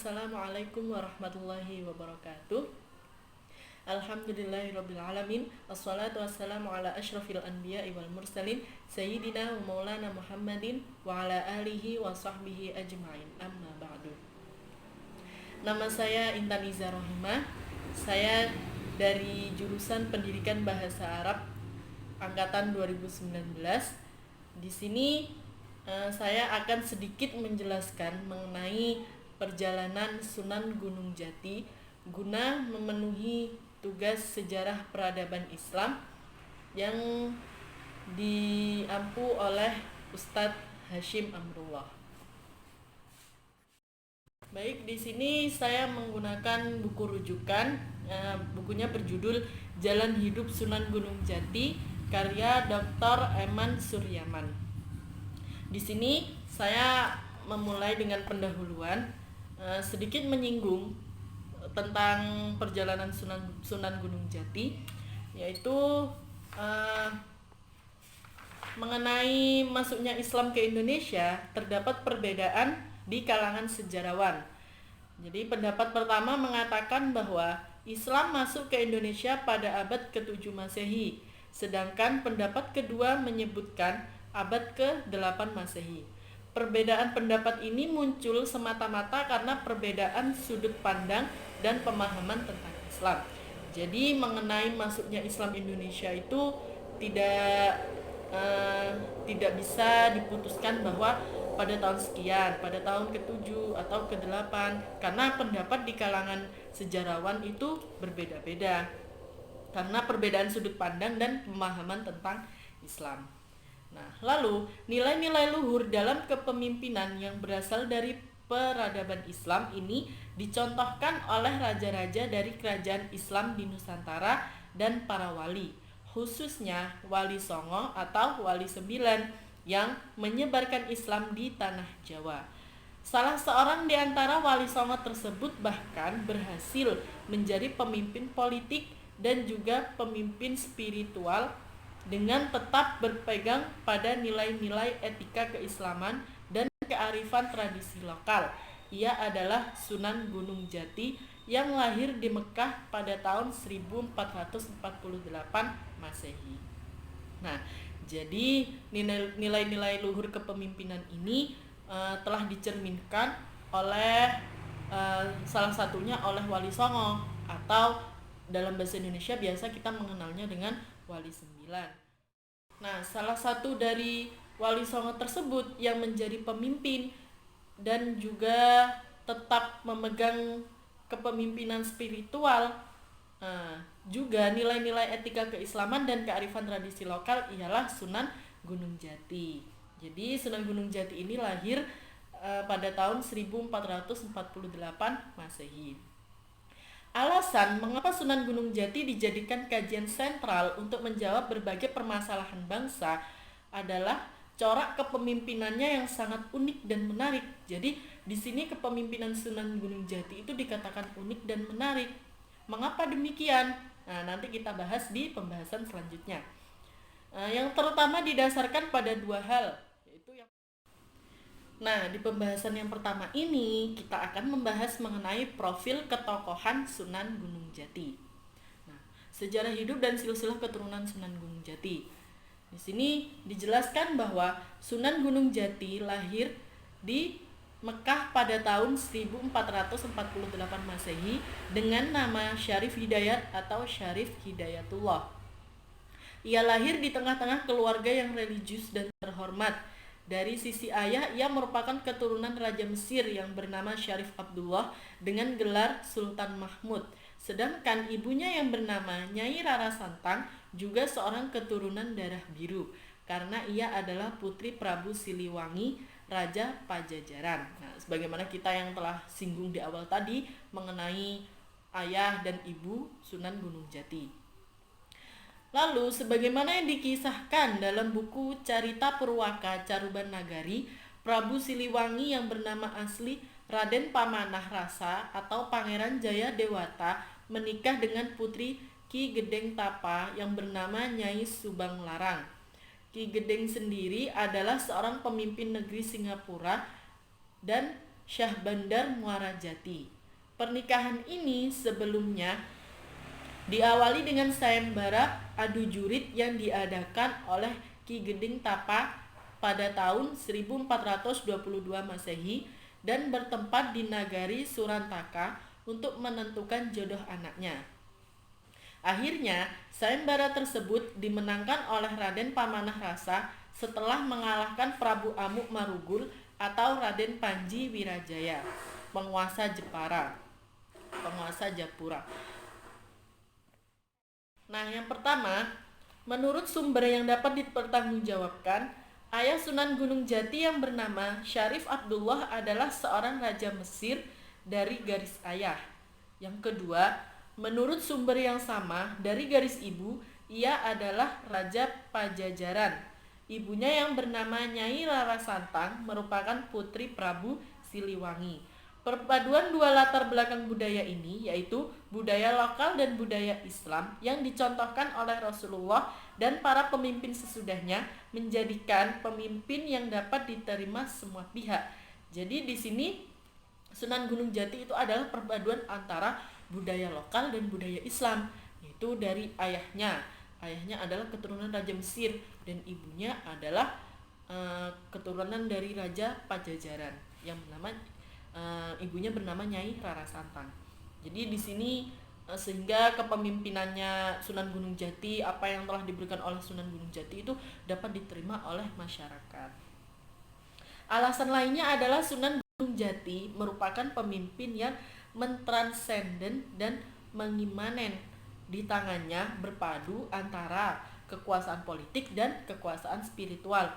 Assalamualaikum warahmatullahi wabarakatuh. Alhamdulillahirrabbilalamin. Assalatu wassalamu ala ashrafil anbiya'i wal mursalin Sayyidina wa maulana Muhammadin wa ala alihi wa sahbihi ajma'in. Amma ba'du. Nama saya Intan Iza Rohimah. Saya dari jurusan Pendidikan Bahasa Arab angkatan 2019. Di sini saya akan sedikit menjelaskan mengenai perjalanan Sunan Gunung Jati guna memenuhi tugas sejarah peradaban Islam yang diampu oleh Ustadz Hashim Amrullah. Baik, di sini saya menggunakan buku rujukan. Bukunya berjudul Jalan Hidup Sunan Gunung Jati karya Dr. Eman Suryaman. Di sini saya memulai dengan pendahuluan, sedikit menyinggung tentang perjalanan Sunan Gunung Jati, yaitu mengenai masuknya Islam ke Indonesia. Terdapat perbedaan di kalangan sejarawan. Jadi pendapat pertama mengatakan bahwa Islam masuk ke Indonesia pada abad ke-7 Masehi, sedangkan pendapat kedua menyebutkan abad ke-8 Masehi. Perbedaan pendapat ini muncul semata-mata karena perbedaan sudut pandang dan pemahaman tentang Islam. Jadi mengenai masuknya Islam Indonesia itu tidak bisa diputuskan bahwa pada tahun sekian, pada tahun ke-7 atau ke-8, karena pendapat di kalangan sejarawan itu berbeda-beda karena perbedaan sudut pandang dan pemahaman tentang Islam. Nah, lalu nilai-nilai luhur dalam kepemimpinan yang berasal dari peradaban Islam ini dicontohkan oleh raja-raja dari kerajaan Islam di Nusantara dan para wali, khususnya Wali Songo atau Wali Sembilan yang menyebarkan Islam di tanah Jawa. Salah seorang di antara Wali Songo tersebut bahkan berhasil menjadi pemimpin politik dan juga pemimpin spiritual dengan tetap berpegang pada nilai-nilai etika keislaman dan kearifan tradisi lokal. Ia adalah Sunan Gunung Jati yang lahir di Mekah pada tahun 1448 Masehi. Nah, jadi nilai-nilai luhur kepemimpinan ini telah dicerminkan oleh salah satunya oleh Wali Songo, atau dalam bahasa Indonesia biasa kita mengenalnya dengan Wali Sembilan. Nah, salah satu dari Wali Songo tersebut yang menjadi pemimpin dan juga tetap memegang kepemimpinan spiritual, juga nilai-nilai etika keislaman dan kearifan tradisi lokal, ialah Sunan Gunung Jati. Jadi Sunan Gunung Jati ini lahir pada tahun 1448 Masehi. Alasan mengapa Sunan Gunung Jati dijadikan kajian sentral untuk menjawab berbagai permasalahan bangsa adalah corak kepemimpinannya yang sangat unik dan menarik. Jadi di sini kepemimpinan Sunan Gunung Jati itu dikatakan unik dan menarik. Mengapa demikian? Nah, nanti kita bahas di pembahasan selanjutnya. Yang terutama didasarkan pada dua hal, yaitu Nah, di pembahasan yang pertama ini kita akan membahas mengenai profil ketokohan Sunan Gunung Jati. Nah, sejarah hidup dan silsilah keturunan Sunan Gunung Jati. Di sini dijelaskan bahwa Sunan Gunung Jati lahir di Mekah pada tahun 1448 Masehi dengan nama Syarif Hidayat atau Syarif Hidayatullah. Ia lahir di tengah-tengah keluarga yang religius dan terhormat. Dari sisi ayah, ia merupakan keturunan Raja Mesir yang bernama Syarif Abdullah dengan gelar Sultan Mahmud. Sedangkan ibunya yang bernama Nyai Rara Santang juga seorang keturunan darah biru, karena ia adalah putri Prabu Siliwangi, Raja Pajajaran. Nah, sebagaimana kita yang telah singgung di awal tadi mengenai ayah dan ibu Sunan Gunung Jati. Lalu, sebagaimana yang dikisahkan dalam buku Carita Purwaka Caruban Nagari, Prabu Siliwangi yang bernama asli Raden Pamanah Rasa atau Pangeran Jaya Dewata menikah dengan putri Ki Gedeng Tapa yang bernama Nyai Subang Larang. Ki Gedeng sendiri adalah seorang pemimpin negeri Singapura dan Syahbandar Muara Jati. Pernikahan ini sebelumnya diawali dengan sayembara adu jurit yang diadakan oleh Ki Gending Tapa pada tahun 1422 Masehi dan bertempat di Nagari Surantaka untuk menentukan jodoh anaknya. Akhirnya, sayembara tersebut dimenangkan oleh Raden Pamanah Rasa setelah mengalahkan Prabu Amuk Marugul atau Raden Panji Wirajaya, penguasa Japura. Nah, yang pertama, menurut sumber yang dapat dipertanggungjawabkan, ayah Sunan Gunung Jati yang bernama Syarif Abdullah adalah seorang raja Mesir dari garis ayah. Yang kedua, menurut sumber yang sama dari garis ibu, ia adalah Raja Pajajaran. Ibunya yang bernama Nyai Rara Santang merupakan putri Prabu Siliwangi. Perpaduan dua latar belakang budaya ini, yaitu budaya lokal dan budaya Islam yang dicontohkan oleh Rasulullah dan para pemimpin sesudahnya, menjadikan pemimpin yang dapat diterima semua pihak. Jadi di sini Sunan Gunung Jati itu adalah perpaduan antara budaya lokal dan budaya Islam, yaitu dari ayahnya. Ayahnya adalah keturunan Raja Mesir dan ibunya adalah keturunan dari Raja Pajajaran yang bernama ibunya bernama Nyai Rara Santang. Jadi di sini sehingga kepemimpinannya Sunan Gunung Jati, apa yang telah diberikan oleh Sunan Gunung Jati itu dapat diterima oleh masyarakat. Alasan lainnya adalah Sunan Gunung Jati merupakan pemimpin yang mentransenden dan mengimanen. Di tangannya berpadu antara kekuasaan politik dan kekuasaan spiritual.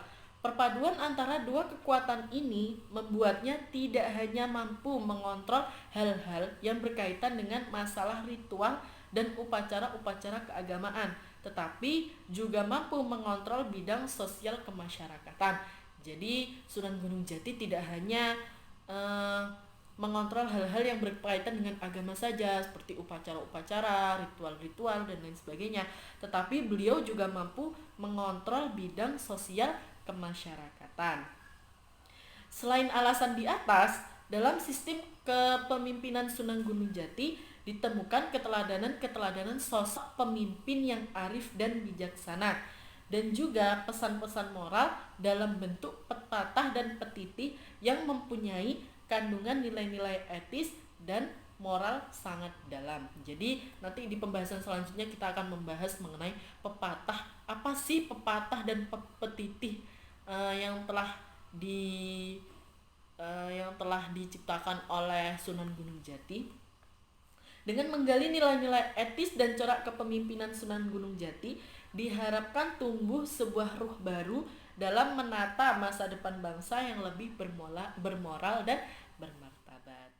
Perpaduan antara dua kekuatan ini membuatnya tidak hanya mampu mengontrol hal-hal yang berkaitan dengan masalah ritual dan upacara-upacara keagamaan, tetapi juga mampu mengontrol bidang sosial kemasyarakatan. Jadi Sunan Gunung Jati tidak hanya mengontrol hal-hal yang berkaitan dengan agama saja, seperti upacara-upacara, ritual-ritual, dan lain sebagainya, tetapi beliau juga mampu mengontrol bidang sosial kemasyarakatan. Selain alasan di atas, dalam sistem kepemimpinan Sunan Gunung Jati ditemukan keteladanan sosok pemimpin yang arif dan bijaksana, dan juga pesan-pesan moral dalam bentuk pepatah dan petitih yang mempunyai kandungan nilai-nilai etis dan moral sangat dalam. Jadi nanti di pembahasan selanjutnya kita akan membahas mengenai pepatah. Apa sih pepatah dan petitih yang telah diciptakan oleh Sunan Gunung Jati? Dengan menggali nilai-nilai etis dan corak kepemimpinan Sunan Gunung Jati, diharapkan tumbuh sebuah ruh baru dalam menata masa depan bangsa yang lebih bermoral dan bermartabat.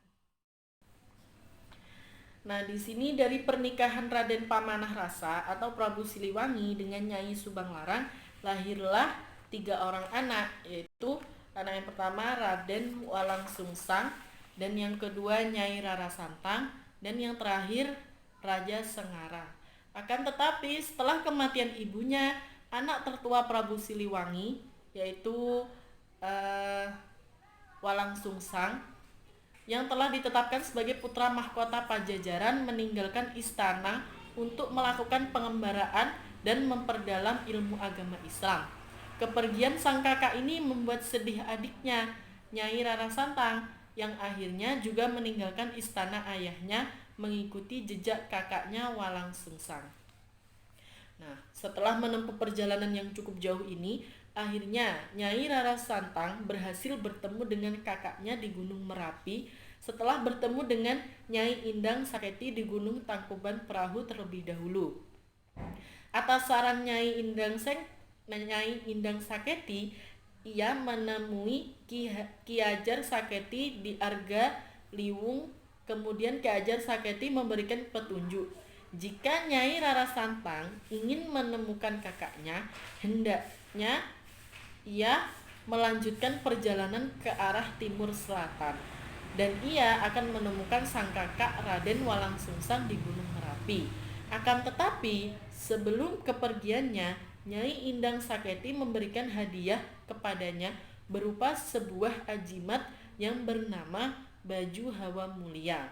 Nah, di sini dari pernikahan Raden Pamanah Rasa atau Prabu Siliwangi dengan Nyai Subang Larang lahirlah 3 orang anak, yaitu anak yang pertama Raden Walang Sungsang, dan yang kedua Nyai Rara Santang, dan yang terakhir Raja Sengarang. Akan tetapi setelah kematian ibunya, anak tertua Prabu Siliwangi, yaitu Walang Sungsang, yang telah ditetapkan sebagai putra mahkota Pajajaran, meninggalkan istana untuk melakukan pengembaraan dan memperdalam ilmu agama Islam. Kepergian sang kakak ini membuat sedih adiknya, Nyai Rara Santang, yang akhirnya juga meninggalkan istana ayahnya mengikuti jejak kakaknya Walang Sungsang. Nah, setelah menempuh perjalanan yang cukup jauh ini, akhirnya Nyai Rara Santang berhasil bertemu dengan kakaknya di Gunung Merapi setelah bertemu dengan Nyai Indang Saketi di Gunung Tangkuban Perahu terlebih dahulu. Atas saran Nyai Indang Saketi, ia menemui Ki Hajar Saketi di Arga Liwung. Kemudian Ki Hajar Saketi memberikan petunjuk, jika Nyai Rara Santang ingin menemukan kakaknya, hendaknya ia melanjutkan perjalanan ke arah timur selatan, dan ia akan menemukan sang kakak Raden Walang Sungsang di Gunung Merapi. Akan tetapi sebelum kepergiannya, Nyai Indang Saketi memberikan hadiah kepadanya berupa sebuah ajimat yang bernama Baju Hawa Mulia.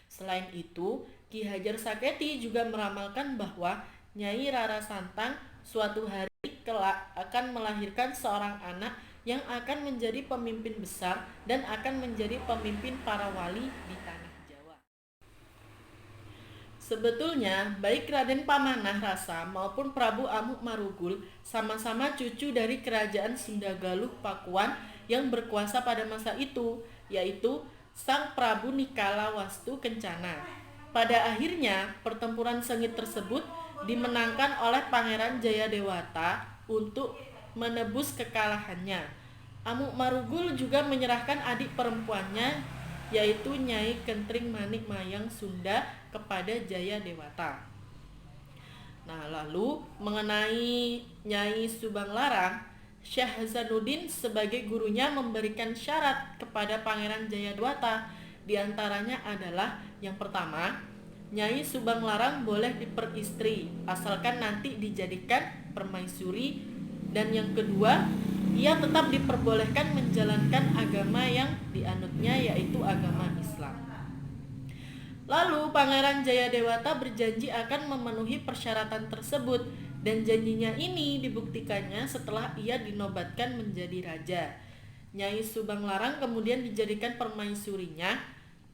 Selain itu, Ki Hajar Saketi juga meramalkan bahwa Nyai Rara Santang suatu hari kelak akan melahirkan seorang anak yang akan menjadi pemimpin besar dan akan menjadi pemimpin para wali di tanah Jawa. Sebetulnya, baik Raden Pamanah Rasa maupun Prabu Amuk Marugul sama-sama cucu dari kerajaan Sunda Galuh Pakuan yang berkuasa pada masa itu, yaitu Sang Prabu Nikala Wastu Kencana. Pada akhirnya, pertempuran sengit tersebut dimenangkan oleh Pangeran Jayadewata untuk menebus kekalahannya. Amuk Marugul juga menyerahkan adik perempuannya yaitu Nyai Kentring Manik Mayang Sunda kepada Jayadewata. Nah, lalu mengenai Nyai Subang Larang, Syekh Hasanuddin sebagai gurunya memberikan syarat kepada Pangeran Jayadewata. Di antaranya adalah yang pertama, Nyai Subang Larang boleh diperistri asalkan nanti dijadikan permaisuri, dan yang kedua, ia tetap diperbolehkan menjalankan agama yang dianutnya yaitu agama Islam. Lalu Pangeran Jayadewata berjanji akan memenuhi persyaratan tersebut, dan janjinya ini dibuktikannya setelah ia dinobatkan menjadi raja. Nyai Subang Larang kemudian dijadikan permaisurinya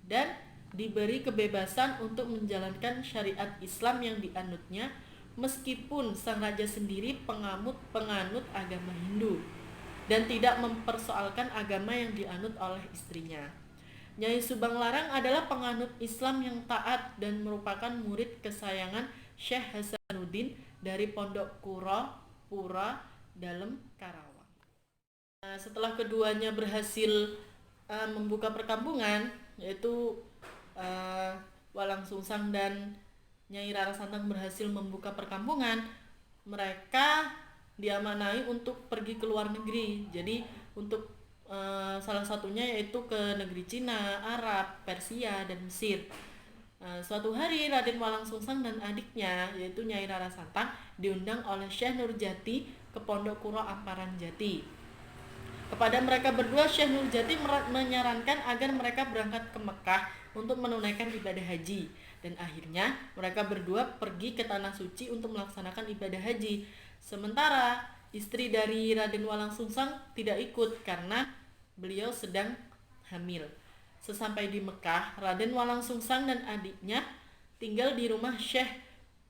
dan diberi kebebasan untuk menjalankan syariat Islam yang dianutnya, meskipun sang raja sendiri penganut agama Hindu dan tidak mempersoalkan agama yang dianut oleh istrinya. Nyai Subang Larang adalah penganut Islam yang taat dan merupakan murid kesayangan Syekh Hasanuddin dari Pondok Pura Dalem, Karawang. Nah, setelah keduanya berhasil membuka perkampungan, yaitu Walang Sungsang dan Nyai Rara Santang berhasil membuka perkampungan, mereka diamanai untuk pergi ke luar negeri. Jadi untuk salah satunya yaitu ke negeri Cina, Arab, Persia, dan Mesir. Suatu hari Raden Walang Sungsang dan adiknya yaitu Nyai Rara Santang diundang oleh Syekh Nurjati ke Pondok Kuro Amparan Jati. Kepada mereka berdua, Syekh Nurjati menyarankan agar mereka berangkat ke Mekah untuk menunaikan ibadah haji, dan akhirnya mereka berdua pergi ke Tanah Suci untuk melaksanakan ibadah haji. Sementara istri dari Raden Walang Sungsang tidak ikut karena beliau sedang hamil. Sesampai di Mekah, Raden Walang Sungsang dan adiknya tinggal di rumah Syekh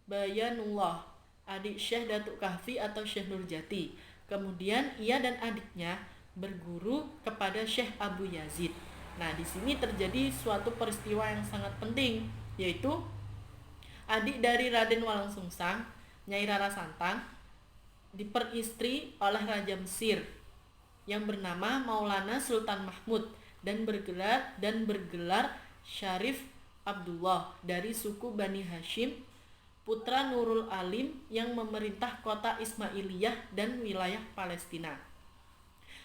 Bayanullah, adik Syekh Datuk Kahfi atau Syekh Nurjati. Kemudian ia dan adiknya berguru kepada Syekh Abu Yazid. Nah, di sini terjadi suatu peristiwa yang sangat penting, yaitu adik dari Raden Walang Sungsang, Nyai Rara Santang, diperistri oleh Raja Mesir yang bernama Maulana Sultan Mahmud dan bergelar Syarif Abdullah dari suku Bani Hashim, putra Nurul Alim yang memerintah kota Ismailiyah dan wilayah Palestina.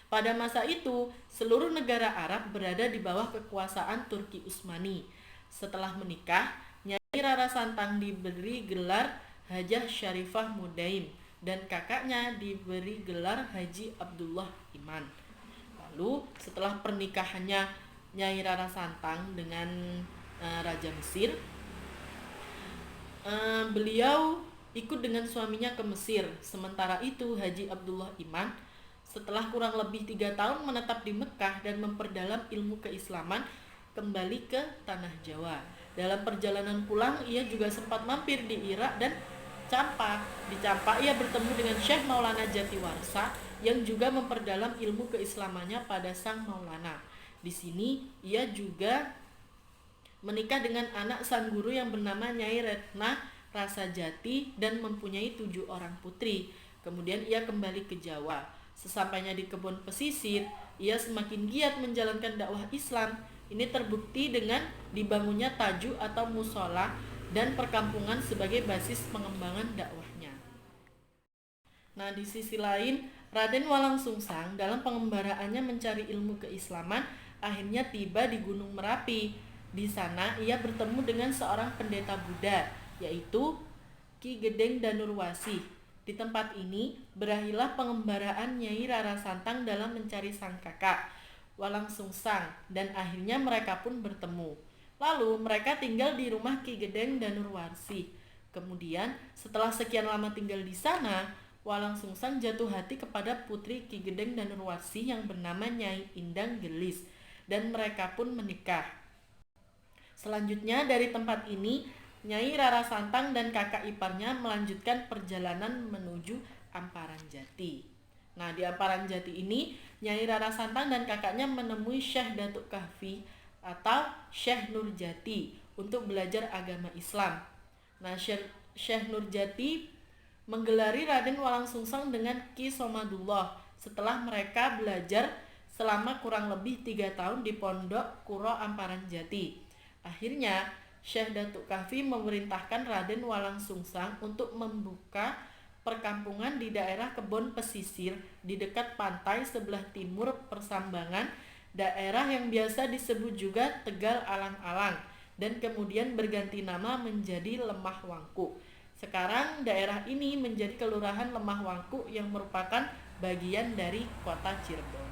Pada masa itu, seluruh negara Arab berada di bawah kekuasaan Turki Utsmani. Setelah menikah, Nyai Rara Santang diberi gelar Hajah Syarifah Mudaim dan kakaknya diberi gelar Haji Abdullah Iman. Lalu setelah pernikahannya Nyai Rara Santang dengan Raja Mesir, beliau ikut dengan suaminya ke Mesir. Sementara itu Haji Abdullah Iman setelah kurang lebih 3 tahun menetap di Mekah dan memperdalam ilmu keislaman, kembali ke tanah Jawa. Dalam perjalanan pulang, ia juga sempat mampir di Irak dan Campa. Di Campa ia bertemu dengan Syekh Maulana Jatiwarsa yang juga memperdalam ilmu keislamannya pada sang Maulana. Di sini ia juga menikah dengan anak sang guru yang bernama Nyai Retna Rasajati dan mempunyai 7 orang putri. Kemudian ia kembali ke Jawa. Sesampainya di kebun pesisir, ia semakin giat menjalankan dakwah Islam. Ini terbukti dengan dibangunnya taju atau musola dan perkampungan sebagai basis pengembangan dakwahnya. Nah, di sisi lain, Raden Walang Sungsang dalam pengembaraannya mencari ilmu keislaman akhirnya tiba di Gunung Merapi. Di sana ia bertemu dengan seorang pendeta Buddha, yaitu Ki Gedeng Danurwasi. Di tempat ini berakhirlah pengembaraan Nyai Rara Santang dalam mencari sang kakak. Walang Sungsang, dan akhirnya mereka pun bertemu. Lalu mereka tinggal di rumah Ki Gedeng dan Nurwarsi. Kemudian setelah sekian lama tinggal di sana, Walang Sungsang jatuh hati kepada putri Ki Gedeng dan Nurwarsi yang bernama Nyai Indang Gelis, dan mereka pun menikah. Selanjutnya dari tempat ini, Nyai Rara Santang dan kakak iparnya melanjutkan perjalanan menuju Amparan Jati. Nah, di Amparan Jati ini, Nyai Rara Santang dan kakaknya menemui Syekh Datuk Kahfi atau Syekh Nurjati untuk belajar agama Islam. Nah, Syekh Nurjati menggelari Raden Walang Sungsang dengan Ki Somadullah setelah mereka belajar selama kurang lebih 3 tahun di Pondok Kuro Amparan Jati. Akhirnya, Syekh Datuk Kahfi memerintahkan Raden Walang Sungsang untuk membuka perkampungan di daerah kebun pesisir di dekat pantai sebelah timur Persambangan, daerah yang biasa disebut juga Tegal Alang-alang, dan kemudian berganti nama menjadi Lemah Wangku. Sekarang daerah ini menjadi Kelurahan Lemah Wangku yang merupakan bagian dari kota Cirebon.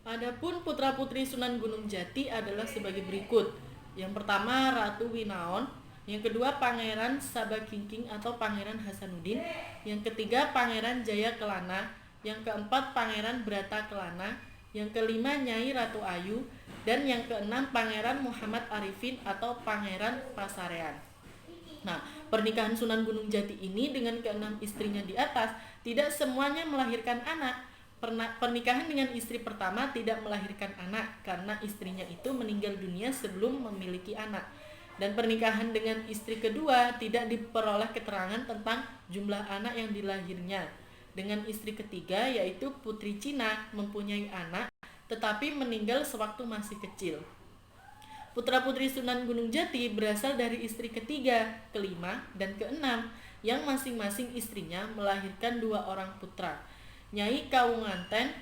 Adapun putra-putri Sunan Gunung Jati adalah sebagai berikut. Yang pertama Ratu Winaon, yang kedua Pangeran Sabakingking atau Pangeran Hasanuddin, yang ketiga Pangeran Jaya Kelana, yang keempat Pangeran Brata Kelana, yang kelima Nyai Ratu Ayu, dan yang keenam Pangeran Muhammad Arifin atau Pangeran Pasarean. Nah, pernikahan Sunan Gunung Jati ini dengan keenam istrinya di atas tidak semuanya melahirkan anak. Pernikahan dengan istri pertama tidak melahirkan anak karena istrinya itu meninggal dunia sebelum memiliki anak. Dan pernikahan dengan istri kedua tidak diperoleh keterangan tentang jumlah anak yang dilahirnya. Dengan istri ketiga yaitu Putri Cina mempunyai anak tetapi meninggal sewaktu masih kecil. Putra-putri Sunan Gunung Jati berasal dari istri ketiga, kelima, dan keenam yang masing-masing istrinya melahirkan 2 orang putra. Nyai Kawunganten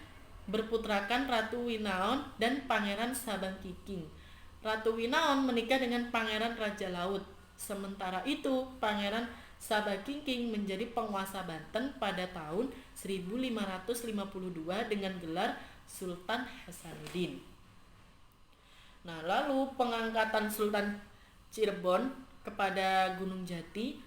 berputrakan Ratu Winaon dan Pangeran Sabangkingking. Ratu Winaon menikah dengan Pangeran Raja Laut. Sementara itu, Pangeran Sabangkingking menjadi penguasa Banten pada tahun 1552 dengan gelar Sultan Hasanuddin. Nah, lalu pengangkatan Sultan Cirebon kepada Gunung Jati,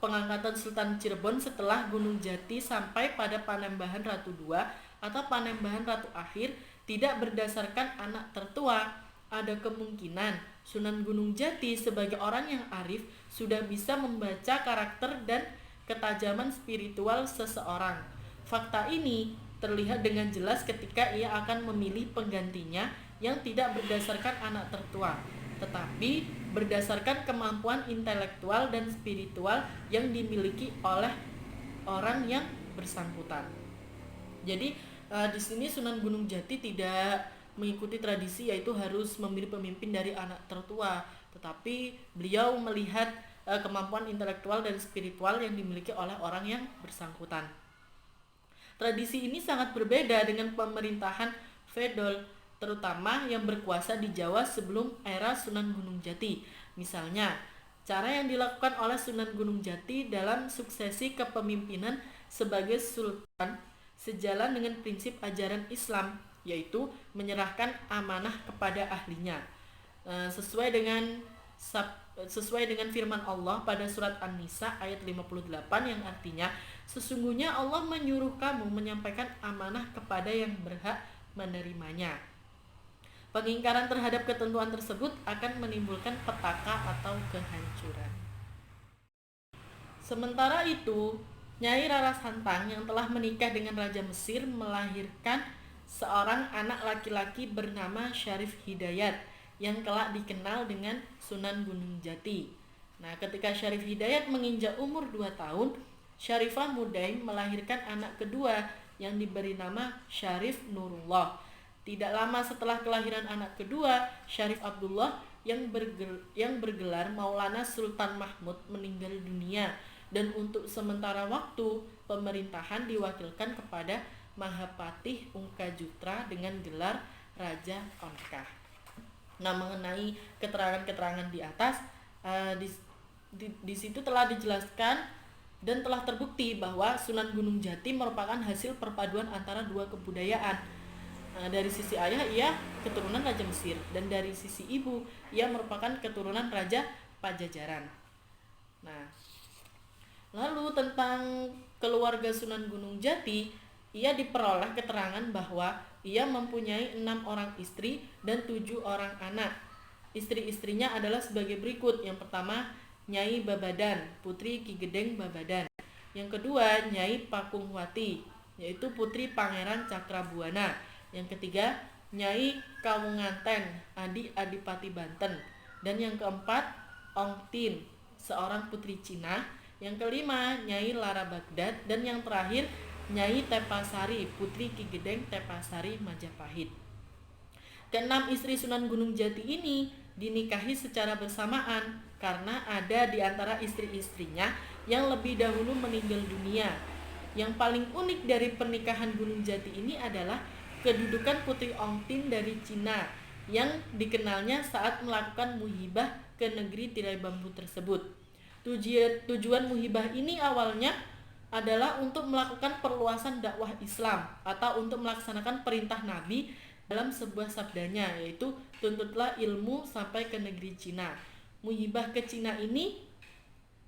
pengangkatan Sultan Cirebon setelah Gunung Jati sampai pada Panembahan Ratu II atau Panembahan Ratu Akhir tidak berdasarkan anak tertua. Ada kemungkinan Sunan Gunung Jati sebagai orang yang arif sudah bisa membaca karakter dan ketajaman spiritual seseorang. Fakta ini terlihat dengan jelas ketika ia akan memilih penggantinya yang tidak berdasarkan anak tertua, tetapi berdasarkan kemampuan intelektual dan spiritual yang dimiliki oleh orang yang bersangkutan. Jadi di sini Sunan Gunung Jati tidak mengikuti tradisi yaitu harus memilih pemimpin dari anak tertua, tetapi beliau melihat kemampuan intelektual dan spiritual yang dimiliki oleh orang yang bersangkutan. Tradisi ini sangat berbeda dengan pemerintahan feodal, terutama yang berkuasa di Jawa sebelum era Sunan Gunung Jati. Misalnya, cara yang dilakukan oleh Sunan Gunung Jati dalam suksesi kepemimpinan sebagai sultan sejalan dengan prinsip ajaran Islam, yaitu menyerahkan amanah kepada ahlinya. Sesuai dengan firman Allah pada surat An-Nisa ayat 58 yang artinya, sesungguhnya Allah menyuruh kamu menyampaikan amanah kepada yang berhak menerimanya. Pengingkaran terhadap ketentuan tersebut akan menimbulkan petaka atau kehancuran. Sementara itu, Nyai Rara Santang yang telah menikah dengan Raja Mesir melahirkan seorang anak laki-laki bernama Syarif Hidayat yang kelak dikenal dengan Sunan Gunung Jati. Nah, ketika Syarif Hidayat menginjak umur 2 tahun, Syarifah Mudaim melahirkan anak kedua yang diberi nama Syarif Nurullah. Tidak lama setelah kelahiran anak kedua, Syarif Abdullah yang bergelar Maulana Sultan Mahmud meninggal dunia, dan untuk sementara waktu pemerintahan diwakilkan kepada Mahapatih Ungkajutra dengan gelar Raja Onkah. Nah, mengenai keterangan-keterangan di atas, di situ telah dijelaskan dan telah terbukti bahwa Sunan Gunung Jati merupakan hasil perpaduan antara dua kebudayaan. Nah, dari sisi ayah ia keturunan Raja Mesir, dan dari sisi ibu ia merupakan keturunan Raja Pajajaran. Nah, lalu tentang keluarga Sunan Gunung Jati, ia diperoleh keterangan bahwa ia mempunyai 6 orang istri dan 7 orang anak. Istri-istrinya adalah sebagai berikut. Yang pertama, Nyai Babadan, putri Ki Gedeng Babadan. Yang kedua, Nyai Pakungwati, yaitu putri Pangeran Cakrabuana. Yang ketiga, Nyai Kawunganten, adik Adipati Banten. Dan yang keempat, Ong Tin, seorang putri Cina. Yang kelima, Nyai Lara Baghdad. Dan yang terakhir, Nyai Tepasari, putri Ki Gedeng Tepasari Majapahit. Keenam istri Sunan Gunung Jati ini dinikahi secara bersamaan karena ada di antara istri-istrinya yang lebih dahulu meninggal dunia. Yang paling unik dari pernikahan Gunung Jati ini adalah kedudukan Putri Ong Tin dari Cina yang dikenalnya saat melakukan muhibah ke negeri tirai bambu tersebut. Tujuan muhibah ini awalnya adalah untuk melakukan perluasan dakwah Islam atau untuk melaksanakan perintah Nabi dalam sebuah sabdanya, yaitu tuntutlah ilmu sampai ke negeri Cina. Muhibah ke Cina ini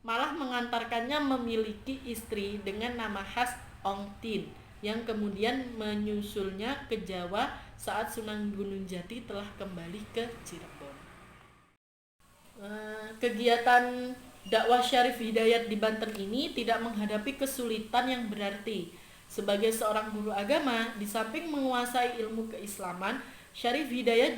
malah mengantarkannya memiliki istri dengan nama khas Ong Tin yang kemudian menyusulnya ke Jawa saat Sunan Gunung Jati telah kembali ke Cirebon. Kegiatan dakwah Syarif Hidayat di Banten ini tidak menghadapi kesulitan yang berarti. Sebagai seorang guru agama, di samping menguasai ilmu keislaman, Syarif Hidayat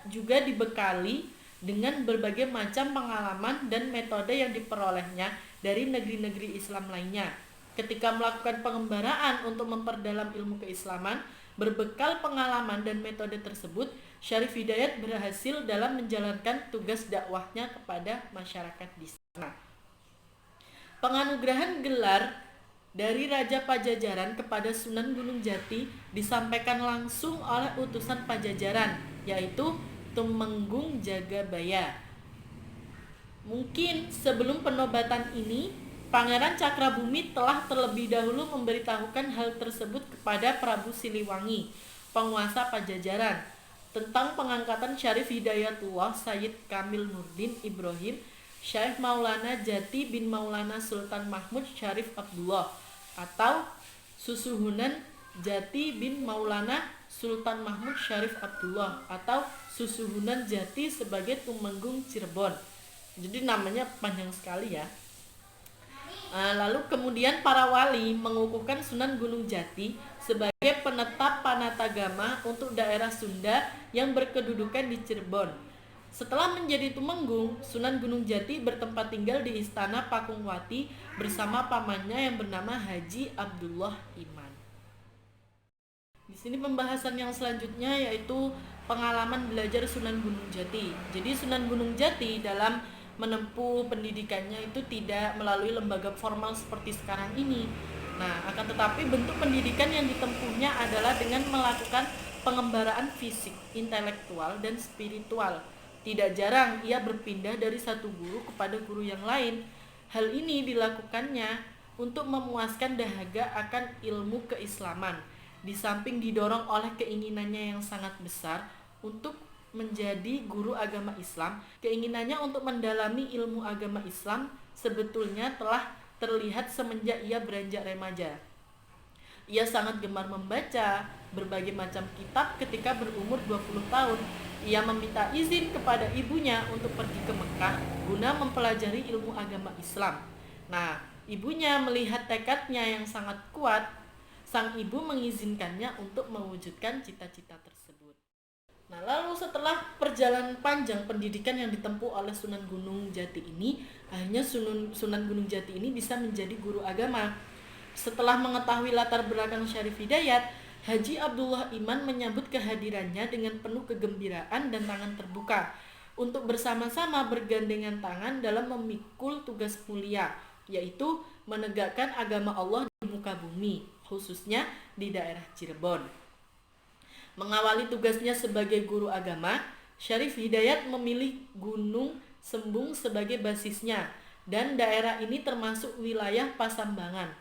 juga dibekali dengan berbagai macam pengalaman dan metode yang diperolehnya dari negeri-negeri Islam lainnya. Ketika melakukan pengembaraan untuk memperdalam ilmu keislaman, berbekal pengalaman dan metode tersebut, Syarif Hidayat berhasil dalam menjalankan tugas dakwahnya kepada masyarakat di sana. Penganugerahan gelar dari Raja Pajajaran kepada Sunan Gunung Jati disampaikan langsung oleh utusan Pajajaran, yaitu Tumenggung Jagabaya. Mungkin sebelum penobatan ini, Pangeran Cakrabumi telah terlebih dahulu memberitahukan hal tersebut kepada Prabu Siliwangi, penguasa Pajajaran, tentang pengangkatan Syarif Hidayatullah Sayyid Kamil Nurdin Ibrahim Syekh Maulana Jati bin Maulana Sultan Mahmud Syarif Abdullah atau Susuhunan Jati bin Maulana Sultan Mahmud Syarif Abdullah atau Susuhunan Jati sebagai Tumenggung Cirebon. Jadi namanya panjang sekali ya. Lalu kemudian para wali mengukuhkan Sunan Gunung Jati sebagai penetap panatagama untuk daerah Sunda yang berkedudukan di Cirebon. Setelah menjadi tumenggung, Sunan Gunung Jati bertempat tinggal di Istana Pakungwati bersama pamannya yang bernama Haji Abdullah Iman. Di sini pembahasan yang selanjutnya yaitu pengalaman belajar Sunan Gunung Jati. Jadi Sunan Gunung Jati dalam menempuh pendidikannya itu tidak melalui lembaga formal seperti sekarang ini. Nah, akan tetapi bentuk pendidikan yang ditempuhnya adalah dengan melakukan pengembaraan fisik, intelektual, dan spiritual. Tidak jarang ia berpindah dari satu guru kepada guru yang lain. Hal ini dilakukannya untuk memuaskan dahaga akan ilmu keislaman, di samping didorong oleh keinginannya yang sangat besar untuk menjadi guru agama Islam. Keinginannya untuk mendalami ilmu agama Islam sebetulnya telah terlihat semenjak ia beranjak remaja. Ia sangat gemar membaca berbagai macam kitab ketika berumur 20 tahun. Ia meminta izin kepada ibunya untuk pergi ke Mekah guna mempelajari ilmu agama Islam. Nah, ibunya melihat tekadnya yang sangat kuat. Sang ibu mengizinkannya untuk mewujudkan cita-cita tersebut. Nah, lalu setelah perjalanan panjang pendidikan yang ditempuh oleh Sunan Gunung Jati ini, akhirnya Sunan Gunung Jati ini bisa menjadi guru agama. Setelah mengetahui latar belakang Syarif Hidayat, Haji Abdullah Iman menyambut kehadirannya dengan penuh kegembiraan dan tangan terbuka untuk bersama-sama bergandengan tangan dalam memikul tugas mulia, yaitu menegakkan agama Allah di muka bumi, khususnya di daerah Cirebon. Mengawali tugasnya sebagai guru agama, Syarif Hidayat memilih Gunung Sembung sebagai basisnya. dan daerah ini termasuk wilayah Pasambangan.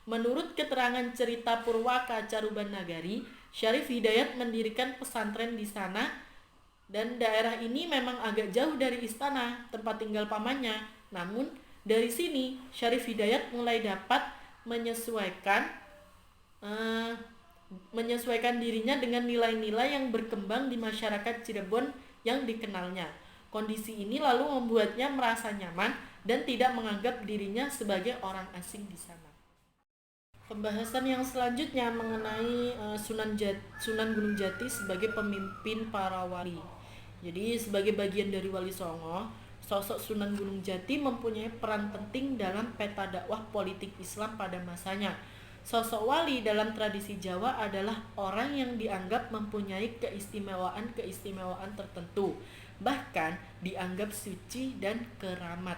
Menurut keterangan cerita Purwaka Caruban Nagari, Syarif Hidayat mendirikan pesantren di sana, dan daerah ini memang agak jauh dari istana tempat tinggal pamannya. Namun dari sini Syarif Hidayat mulai dapat eh, menyesuaikan dirinya dengan nilai-nilai yang berkembang di masyarakat Cirebon yang dikenalnya. Kondisi ini lalu membuatnya merasa nyaman dan tidak menganggap dirinya sebagai orang asing di sana. Pembahasan yang selanjutnya mengenai Sunan Gunung Jati sebagai pemimpin para wali. Jadi sebagai bagian dari Wali Songo, sosok Sunan Gunung Jati mempunyai peran penting dalam peta dakwah politik Islam pada masanya. Sosok wali dalam tradisi Jawa adalah orang yang dianggap mempunyai keistimewaan tertentu, bahkan dianggap suci dan keramat.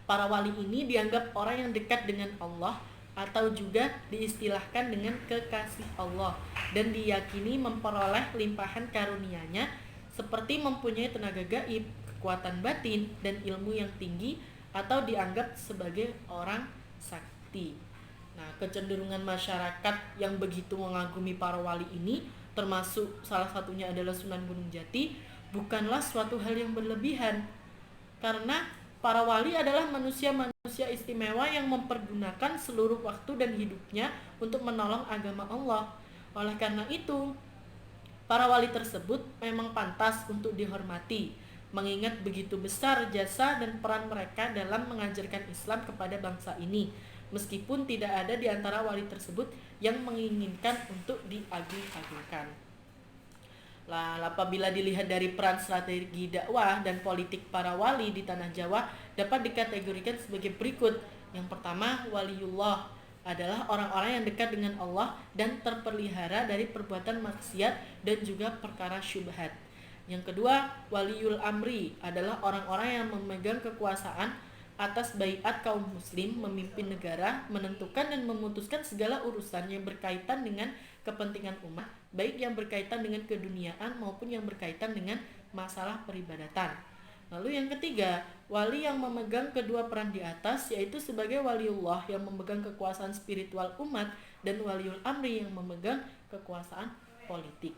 Para wali ini dianggap orang yang dekat dengan Allah atau juga diistilahkan dengan kekasih Allah dan diyakini memperoleh limpahan karunia-Nya seperti mempunyai tenaga gaib, kekuatan batin, dan ilmu yang tinggi atau dianggap sebagai orang sakti. Nah, kecenderungan masyarakat yang begitu mengagumi para wali ini, termasuk salah satunya adalah Sunan Gunung Jati, bukanlah suatu hal yang berlebihan. Karena para wali adalah manusia-manusia istimewa yang mempergunakan seluruh waktu dan hidupnya untuk menolong agama Allah. Oleh karena itu, para wali tersebut memang pantas untuk dihormati, mengingat begitu besar jasa dan peran mereka dalam mengajarkan Islam kepada bangsa ini, meskipun tidak ada di antara wali tersebut yang menginginkan untuk diagung-agungkan. Apabila dilihat dari peran strategi dakwah dan politik para wali di tanah Jawa dapat dikategorikan sebagai berikut. Yang pertama, waliullah adalah orang-orang yang dekat dengan Allah dan terpelihara dari perbuatan maksiat dan juga perkara syubhat. Yang kedua, waliul amri adalah orang-orang yang memegang kekuasaan atas baiat kaum muslim, memimpin negara, menentukan dan memutuskan segala urusan yang berkaitan dengan kepentingan umat, baik yang berkaitan dengan keduniaan maupun yang berkaitan dengan masalah peribadatan. Lalu yang ketiga, wali yang memegang kedua peran di atas, yaitu sebagai waliullah yang memegang kekuasaan spiritual umat dan waliul amri yang memegang kekuasaan politik.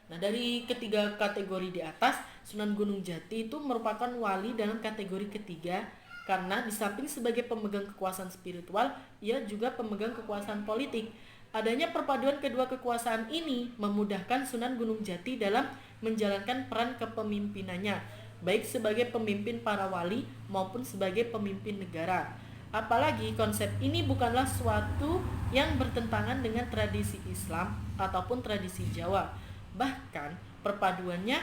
Nah, dari ketiga kategori di atas, Sunan Gunung Jati itu merupakan wali dalam kategori ketiga karena di samping sebagai pemegang kekuasaan spiritual, ia juga pemegang kekuasaan politik. Adanya perpaduan kedua kekuasaan ini memudahkan Sunan Gunung Jati dalam menjalankan peran kepemimpinannya, baik sebagai pemimpin para wali maupun sebagai pemimpin negara. Apalagi konsep ini bukanlah suatu yang bertentangan dengan tradisi Islam ataupun tradisi Jawa. Bahkan perpaduannya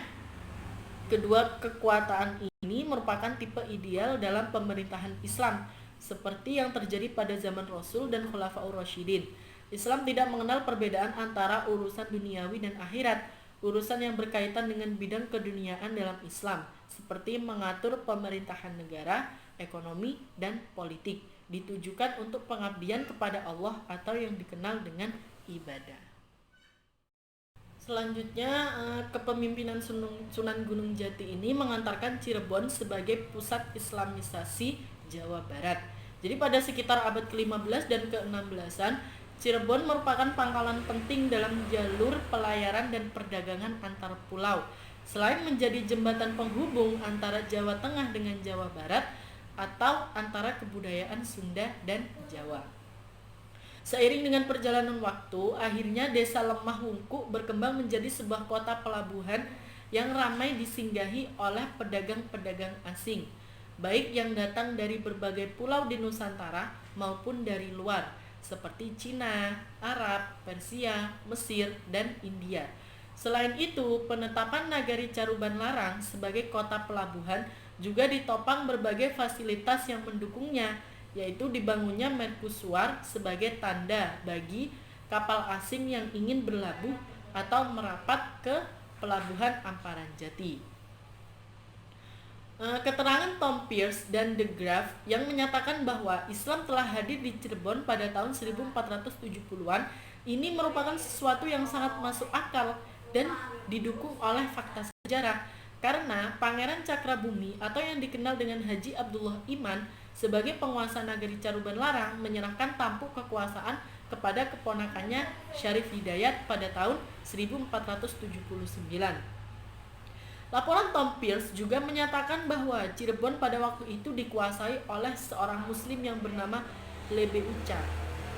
kedua kekuasaan ini merupakan tipe ideal dalam pemerintahan Islam, seperti yang terjadi pada zaman Rasul dan Khulafaur Rasyidin. Islam tidak mengenal perbedaan antara urusan duniawi dan akhirat. Urusan yang berkaitan dengan bidang keduniaan dalam Islam, seperti mengatur pemerintahan negara, ekonomi, dan politik, ditujukan untuk pengabdian kepada Allah atau yang dikenal dengan ibadah. Selanjutnya, kepemimpinan Sunan Gunung Jati ini mengantarkan Cirebon sebagai pusat Islamisasi Jawa Barat. Jadi pada sekitar abad ke-15 dan ke-16an, Cirebon merupakan pangkalan penting dalam jalur pelayaran dan perdagangan antar pulau. Selain menjadi jembatan penghubung antara Jawa Tengah dengan Jawa Barat atau antara kebudayaan Sunda dan Jawa. Seiring dengan perjalanan waktu, akhirnya Desa Lemah Wungkuk berkembang menjadi sebuah kota pelabuhan yang ramai disinggahi oleh pedagang-pedagang asing, baik yang datang dari berbagai pulau di Nusantara maupun dari luar, seperti Cina, Arab, Persia, Mesir, dan India. Selain itu, penetapan Nagari Caruban Larang sebagai kota pelabuhan juga ditopang berbagai fasilitas yang mendukungnya, yaitu dibangunnya mercusuar sebagai tanda bagi kapal asing yang ingin berlabuh atau merapat ke pelabuhan Amparan Jati. Keterangan Tom Pierce dan De Graaf yang menyatakan bahwa Islam telah hadir di Cirebon pada tahun 1470-an ini merupakan sesuatu yang sangat masuk akal dan didukung oleh fakta sejarah. Karena Pangeran Cakrabumi atau yang dikenal dengan Haji Abdullah Iman sebagai penguasa nagari Caruban Larang menyerahkan tampuk kekuasaan kepada keponakannya Syarif Hidayat pada tahun 1479. Laporan Tom Pierce juga menyatakan bahwa Cirebon pada waktu itu dikuasai oleh seorang muslim yang bernama Lebe Uca.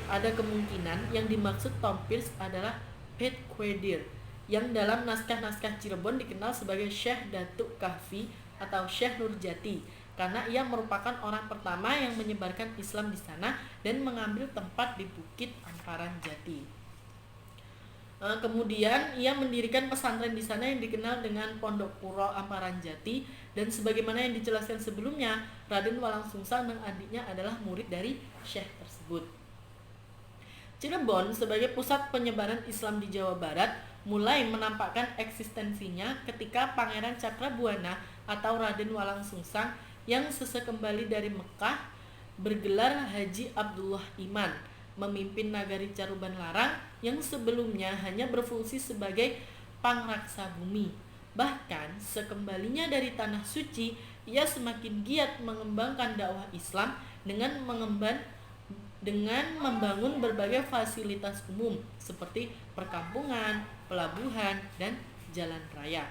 Ada kemungkinan yang dimaksud Tom Pierce adalah Pet Quedir, yang dalam naskah-naskah Cirebon dikenal sebagai Syekh Datuk Kahfi atau Syekh Nurjati, karena ia merupakan orang pertama yang menyebarkan Islam di sana dan mengambil tempat di Bukit Amparan Jati. Kemudian ia mendirikan pesantren di sana yang dikenal dengan Pondok Puro Amparan Jati, dan sebagaimana yang dijelaskan sebelumnya, Raden Walang Sungsang dan adiknya adalah murid dari syekh tersebut. Cirebon sebagai pusat penyebaran Islam di Jawa Barat mulai menampakkan eksistensinya ketika Pangeran Cakrabuana atau Raden Walang Sungsang yang kembali dari Mekah bergelar Haji Abdullah Iman memimpin nagari Caruban Larang yang sebelumnya hanya berfungsi sebagai pangraksa bumi. Bahkan sekembalinya dari tanah suci, ia semakin giat mengembangkan dakwah Islam dengan membangun berbagai fasilitas umum seperti perkampungan, pelabuhan, dan jalan raya.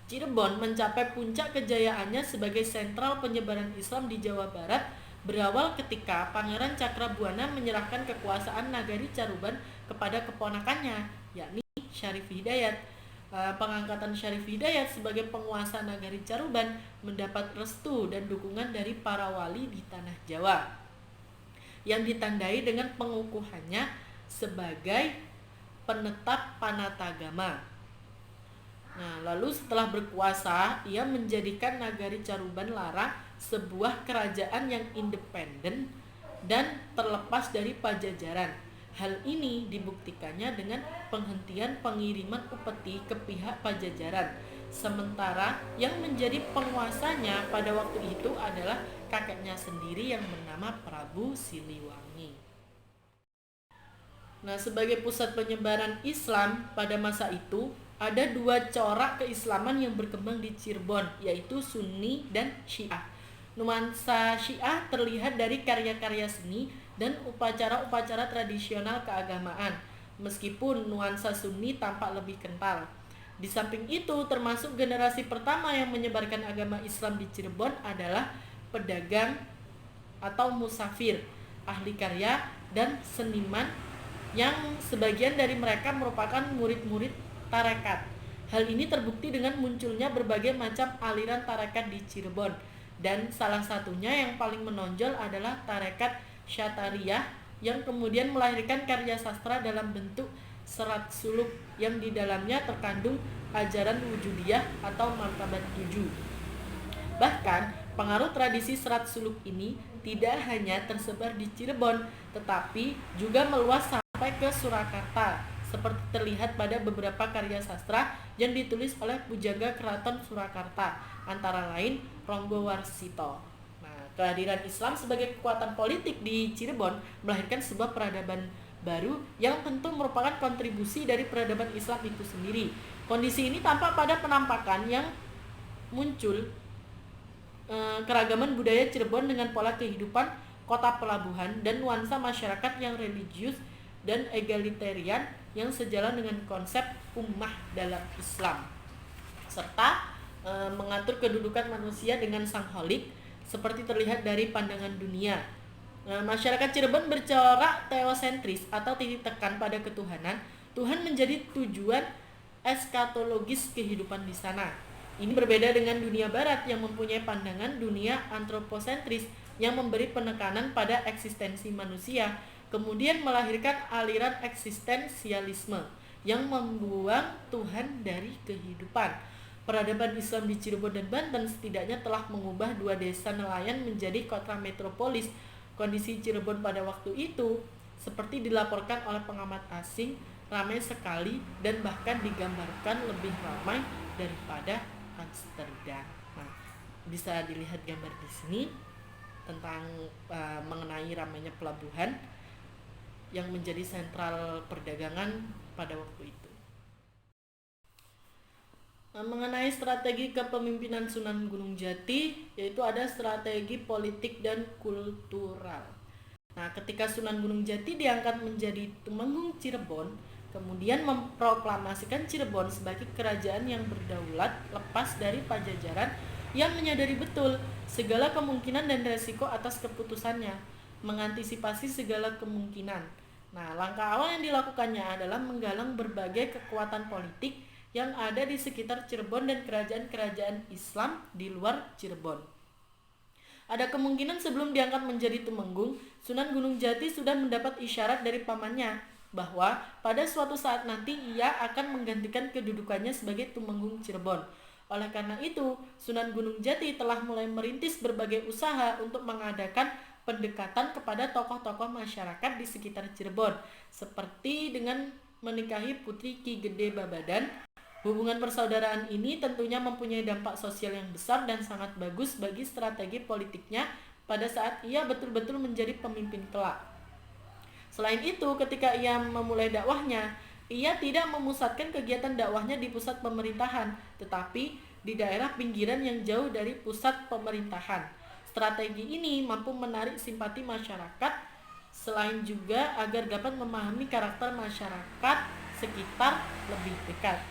Cirebon mencapai puncak kejayaannya sebagai sentral penyebaran Islam di Jawa Barat berawal ketika Pangeran Cakrabuana menyerahkan kekuasaan nagari Caruban kepada keponakannya, yakni Syarif Hidayat. Pengangkatan Syarif Hidayat sebagai penguasa nagari Caruban mendapat restu dan dukungan dari para wali di tanah Jawa, yang ditandai dengan pengukuhannya sebagai penetap panatagama. Nah, lalu setelah berkuasa, ia menjadikan nagari Caruban Larang sebuah kerajaan yang independen dan terlepas dari Pajajaran. Hal ini dibuktikannya dengan penghentian pengiriman upeti ke pihak Pajajaran. Sementara yang menjadi penguasanya pada waktu itu adalah kakeknya sendiri yang bernama Prabu Siliwangi. Nah, sebagai pusat penyebaran Islam pada masa itu, ada dua corak keislaman yang berkembang di Cirebon, yaitu Sunni dan Syiah. Nuansa Syiah terlihat dari karya-karya seni dan upacara-upacara tradisional keagamaan, meskipun nuansa Sunni tampak lebih kental. Di samping itu, termasuk generasi pertama yang menyebarkan agama Islam di Cirebon adalah pedagang atau musafir, ahli karya, dan seniman yang sebagian dari mereka merupakan murid-murid tarekat. Hal ini terbukti dengan munculnya berbagai macam aliran tarekat di Cirebon, dan salah satunya yang paling menonjol adalah tarekat Syatariyah yang kemudian melahirkan karya sastra dalam bentuk serat suluk yang di dalamnya terkandung ajaran wujudiyah atau martabat 7. Bahkan pengaruh tradisi serat suluk ini tidak hanya tersebar di Cirebon, tetapi juga meluas sampai ke Surakarta, seperti terlihat pada beberapa karya sastra yang ditulis oleh pujangga Keraton Surakarta, antara lain Ronggo Warsito. Nah, kehadiran Islam sebagai kekuatan politik di Cirebon melahirkan sebuah peradaban baru yang tentu merupakan kontribusi dari peradaban Islam itu sendiri. Kondisi ini tampak pada penampakan yang muncul keragaman budaya Cirebon dengan pola kehidupan kota pelabuhan dan nuansa masyarakat yang religius dan egalitarian yang sejalan dengan konsep ummah dalam Islam, serta mengatur kedudukan manusia dengan sang holik seperti terlihat dari pandangan dunia. Masyarakat Cirebon bercorak teosentris atau titik tekan pada ketuhanan. Tuhan menjadi tujuan eskatologis kehidupan di sana. Ini berbeda dengan dunia barat yang mempunyai pandangan dunia antroposentris yang memberi penekanan pada eksistensi manusia, kemudian melahirkan aliran eksistensialisme yang membuang Tuhan dari kehidupan. Peradaban Islam di Cirebon dan Banten setidaknya telah mengubah dua desa nelayan menjadi kota metropolis. Kondisi Cirebon pada waktu itu, seperti dilaporkan oleh pengamat asing, ramai sekali dan bahkan digambarkan lebih ramai daripada Amsterdam. Nah, bisa dilihat gambar di sini tentang mengenai ramainya pelabuhan yang menjadi sentral perdagangan pada waktu itu. Mengenai strategi kepemimpinan Sunan Gunung Jati, yaitu ada strategi politik dan kultural. Nah, ketika Sunan Gunung Jati diangkat menjadi Tumenggung Cirebon, kemudian memproklamasikan Cirebon sebagai kerajaan yang berdaulat lepas dari Pajajaran yang menyadari betul segala kemungkinan dan resiko atas keputusannya, mengantisipasi segala kemungkinan. Nah, langkah awal yang dilakukannya adalah menggalang berbagai kekuatan politik yang ada di sekitar Cirebon dan kerajaan-kerajaan Islam di luar Cirebon. Ada kemungkinan sebelum diangkat menjadi Tumenggung, Sunan Gunung Jati sudah mendapat isyarat dari pamannya bahwa pada suatu saat nanti ia akan menggantikan kedudukannya sebagai Tumenggung Cirebon. Oleh karena itu, Sunan Gunung Jati telah mulai merintis berbagai usaha untuk mengadakan pendekatan kepada tokoh-tokoh masyarakat di sekitar Cirebon, seperti dengan menikahi putri Ki Gede Babadan. Hubungan persaudaraan ini tentunya mempunyai dampak sosial yang besar dan sangat bagus bagi strategi politiknya pada saat ia betul-betul menjadi pemimpin kelak. Selain itu, ketika ia memulai dakwahnya, ia tidak memusatkan kegiatan dakwahnya di pusat pemerintahan, tetapi di daerah pinggiran yang jauh dari pusat pemerintahan. Strategi ini mampu menarik simpati masyarakat, selain juga agar dapat memahami karakter masyarakat sekitar lebih dekat.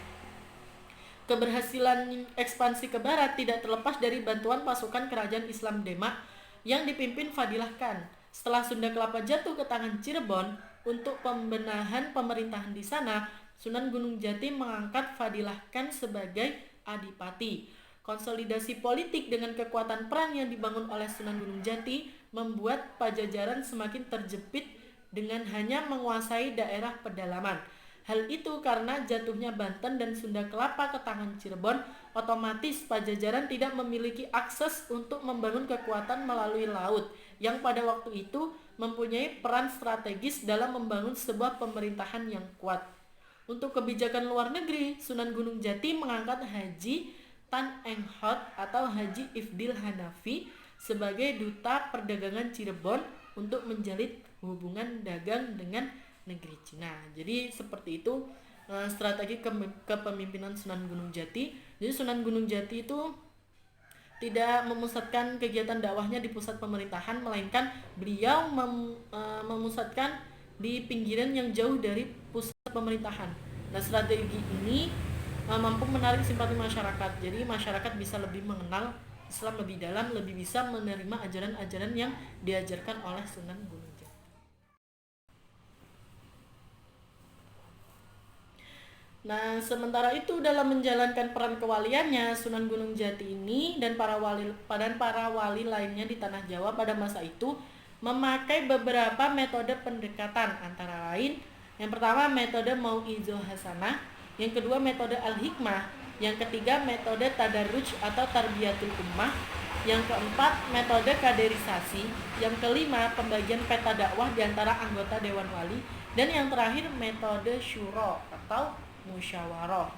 Keberhasilan ekspansi ke barat tidak terlepas dari bantuan pasukan kerajaan Islam Demak yang dipimpin Fadilah Khan. Setelah Sunda Kelapa jatuh ke tangan Cirebon untuk pembenahan pemerintahan di sana, Sunan Gunung Jati mengangkat Fadilah Khan sebagai adipati. Konsolidasi politik dengan kekuatan perang yang dibangun oleh Sunan Gunung Jati membuat Pajajaran semakin terjepit dengan hanya menguasai daerah pedalaman. Hal itu karena jatuhnya Banten dan Sunda Kelapa ke tangan Cirebon, otomatis Pajajaran tidak memiliki akses untuk membangun kekuatan melalui laut, yang pada waktu itu mempunyai peran strategis dalam membangun sebuah pemerintahan yang kuat. Untuk kebijakan luar negeri, Sunan Gunung Jati mengangkat Haji Tan Eng Hot atau Haji Ifdil Hanafi sebagai duta perdagangan Cirebon untuk menjalin hubungan dagang dengan negeri Cina. Jadi seperti itu strategi kepemimpinan Sunan Gunung Jati. Jadi Sunan Gunung Jati itu tidak memusatkan kegiatan dakwahnya di pusat pemerintahan, melainkan beliau memusatkan di pinggiran yang jauh dari pusat pemerintahan. Nah, strategi ini mampu menarik simpati masyarakat. Jadi masyarakat bisa lebih mengenal Islam lebih dalam, lebih bisa menerima ajaran-ajaran yang diajarkan oleh Sunan Gunung Jati. Nah, sementara itu dalam menjalankan peran kewaliannya, Sunan Gunung Jati ini dan para wali lainnya di tanah Jawa pada masa itu memakai beberapa metode pendekatan, antara lain yang pertama metode Mau'izoh Hasanah, yang kedua metode Al-Hikmah, yang ketiga metode Tadarruj atau Tarbiyatul Ummah, yang keempat metode kaderisasi, yang kelima pembagian peta dakwah di antara anggota Dewan Wali, dan yang terakhir metode Syuro atau musyawarah.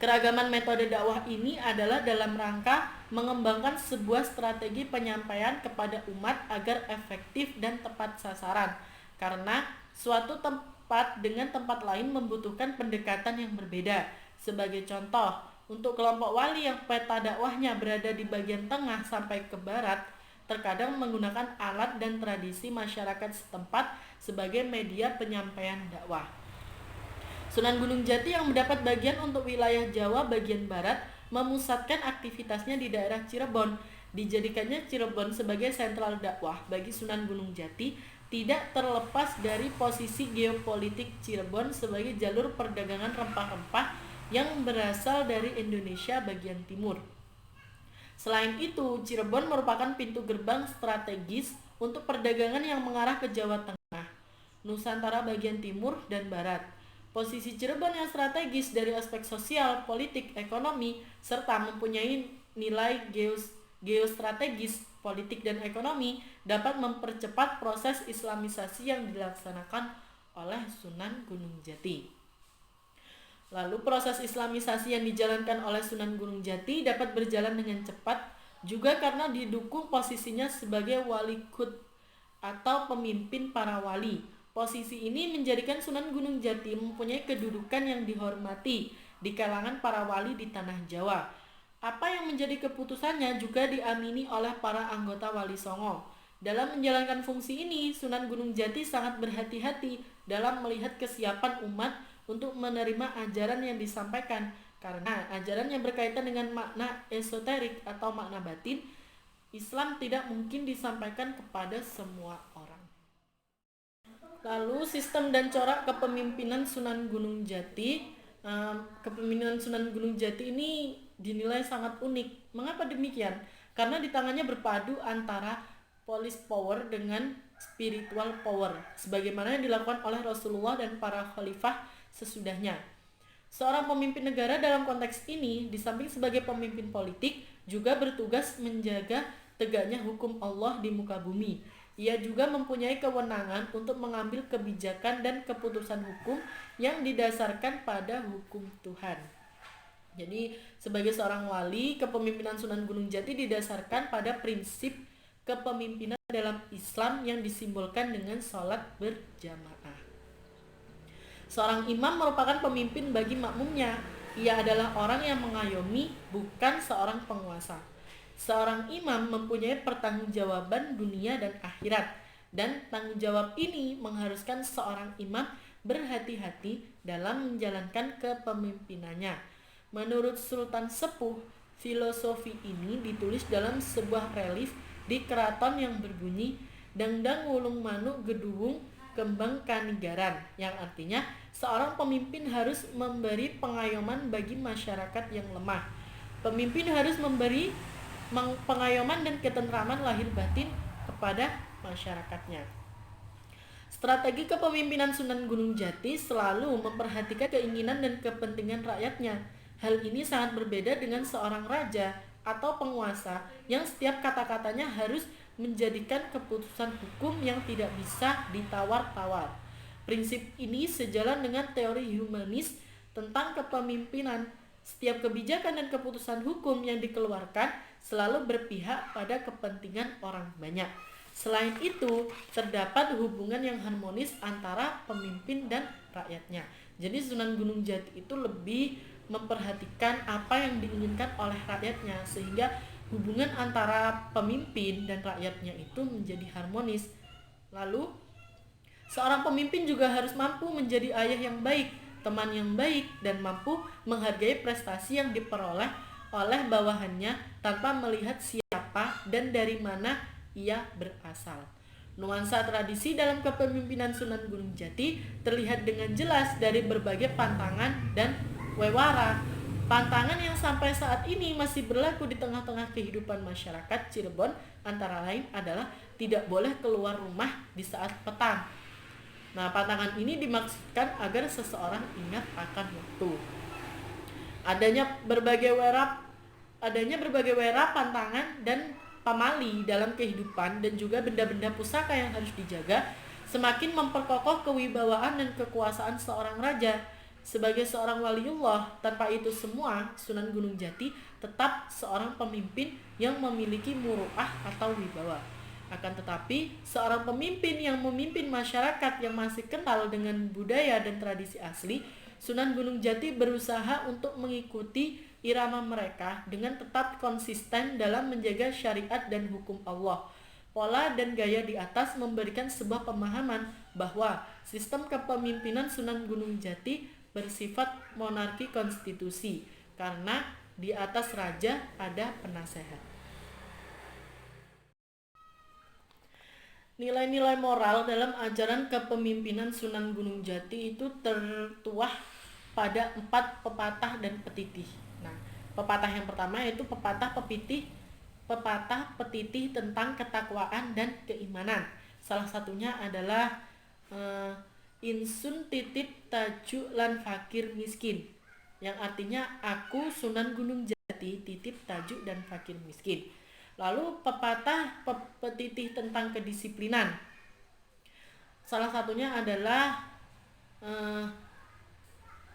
Keragaman metode dakwah ini adalah dalam rangka mengembangkan sebuah strategi penyampaian kepada umat agar efektif dan tepat sasaran, karena suatu tempat dengan tempat lain membutuhkan pendekatan yang berbeda. Sebagai contoh, untuk kelompok wali yang peta dakwahnya berada di bagian tengah sampai ke barat, terkadang menggunakan alat dan tradisi masyarakat setempat sebagai media penyampaian dakwah. Sunan Gunung Jati yang mendapat bagian untuk wilayah Jawa bagian barat memusatkan aktivitasnya di daerah Cirebon. Dijadikannya Cirebon sebagai sentral dakwah bagi Sunan Gunung Jati tidak terlepas dari posisi geopolitik Cirebon sebagai jalur perdagangan rempah-rempah yang berasal dari Indonesia bagian timur. Selain itu, Cirebon merupakan pintu gerbang strategis untuk perdagangan yang mengarah ke Jawa Tengah, Nusantara bagian timur dan barat. Posisi Cirebon yang strategis dari aspek sosial, politik, ekonomi, serta mempunyai nilai geostrategis, politik, dan ekonomi dapat mempercepat proses islamisasi yang dilaksanakan oleh Sunan Gunung Jati. Lalu proses islamisasi yang dijalankan oleh Sunan Gunung Jati dapat berjalan dengan cepat juga karena didukung posisinya sebagai wali kut atau pemimpin para wali. Posisi ini menjadikan Sunan Gunung Jati mempunyai kedudukan yang dihormati di kalangan para wali di tanah Jawa. Apa yang menjadi keputusannya juga diamini oleh para anggota Wali Songo. Dalam menjalankan fungsi ini, Sunan Gunung Jati sangat berhati-hati dalam melihat kesiapan umat untuk menerima ajaran yang disampaikan, karena ajaran yang berkaitan dengan makna esoterik atau makna batin, Islam tidak mungkin disampaikan kepada semua orang. Lalu sistem dan corak kepemimpinan Sunan Gunung Jati. Kepemimpinan Sunan Gunung Jati ini dinilai sangat unik. Mengapa demikian? Karena di tangannya berpadu antara police power dengan spiritual power, sebagaimana yang dilakukan oleh Rasulullah dan para khalifah sesudahnya. Seorang pemimpin negara dalam konteks ini, di samping sebagai pemimpin politik, juga bertugas menjaga tegaknya hukum Allah di muka bumi. Ia juga mempunyai kewenangan untuk mengambil kebijakan dan keputusan hukum yang didasarkan pada hukum Tuhan. Jadi, sebagai seorang wali, kepemimpinan Sunan Gunung Jati didasarkan pada prinsip kepemimpinan dalam Islam yang disimbolkan dengan sholat berjamaah. Seorang imam merupakan pemimpin bagi makmumnya. Ia adalah orang yang mengayomi, bukan seorang penguasa. Seorang imam mempunyai pertanggungjawaban dunia dan akhirat, dan tanggung jawab ini mengharuskan seorang imam berhati-hati dalam menjalankan kepemimpinannya. Menurut Sultan Sepuh, filosofi ini ditulis dalam sebuah relief di keraton yang berbunyi Dangdang Wulung Manuk Geduwung Kembang Kanigaran, yang artinya seorang pemimpin harus memberi pengayoman bagi masyarakat yang lemah. Pemimpin harus memberi pengayoman dan ketentraman lahir batin kepada masyarakatnya. Strategi kepemimpinan Sunan Gunung Jati selalu memperhatikan keinginan dan kepentingan rakyatnya. Hal ini sangat berbeda dengan seorang raja atau penguasa yang setiap kata-katanya harus menjadikan keputusan hukum yang tidak bisa ditawar-tawar. Prinsip ini sejalan dengan teori humanis tentang kepemimpinan. Setiap kebijakan dan keputusan hukum yang dikeluarkan selalu berpihak pada kepentingan orang banyak. Selain itu, terdapat hubungan yang harmonis antara pemimpin dan rakyatnya. Jadi Sunan Gunung Jati itu lebih memperhatikan apa yang diinginkan oleh rakyatnya, sehingga hubungan antara pemimpin dan rakyatnya itu menjadi harmonis. Lalu, seorang pemimpin juga harus mampu menjadi ayah yang baik, teman yang baik, dan mampu menghargai prestasi yang diperoleh oleh bawahannya tanpa melihat siapa dan dari mana ia berasal. Nuansa tradisi dalam kepemimpinan Sunan Gunung Jati terlihat dengan jelas dari berbagai pantangan dan wewara. Pantangan yang sampai saat ini masih berlaku di tengah-tengah kehidupan masyarakat Cirebon antara lain adalah tidak boleh keluar rumah di saat petang. Nah, pantangan ini dimaksudkan agar seseorang ingat akan waktu. Adanya berbagai wera, pantangan, dan pamali dalam kehidupan dan juga benda-benda pusaka yang harus dijaga semakin memperkokoh kewibawaan dan kekuasaan seorang raja. Sebagai seorang waliullah, tanpa itu semua, Sunan Gunung Jati tetap seorang pemimpin yang memiliki muruah atau wibawa. Akan tetapi, seorang pemimpin yang memimpin masyarakat yang masih kental dengan budaya dan tradisi asli, Sunan Gunung Jati berusaha untuk mengikuti irama mereka dengan tetap konsisten dalam menjaga syariat dan hukum Allah. Pola dan gaya di atas memberikan sebuah pemahaman bahwa sistem kepemimpinan Sunan Gunung Jati bersifat monarki konstitusi, karena di atas raja ada penasehat. Nilai-nilai moral dalam ajaran kepemimpinan Sunan Gunung Jati itu tertuah pada 4 pepatah dan petitih. Nah, pepatah yang pertama yaitu pepatah petitih tentang ketakwaan dan keimanan. Salah satunya adalah Insun titip tajuk lan fakir miskin, yang artinya aku Sunan Gunung Jati titip tajuk dan fakir miskin. Lalu pepatah petitih tentang kedisiplinan, salah satunya adalah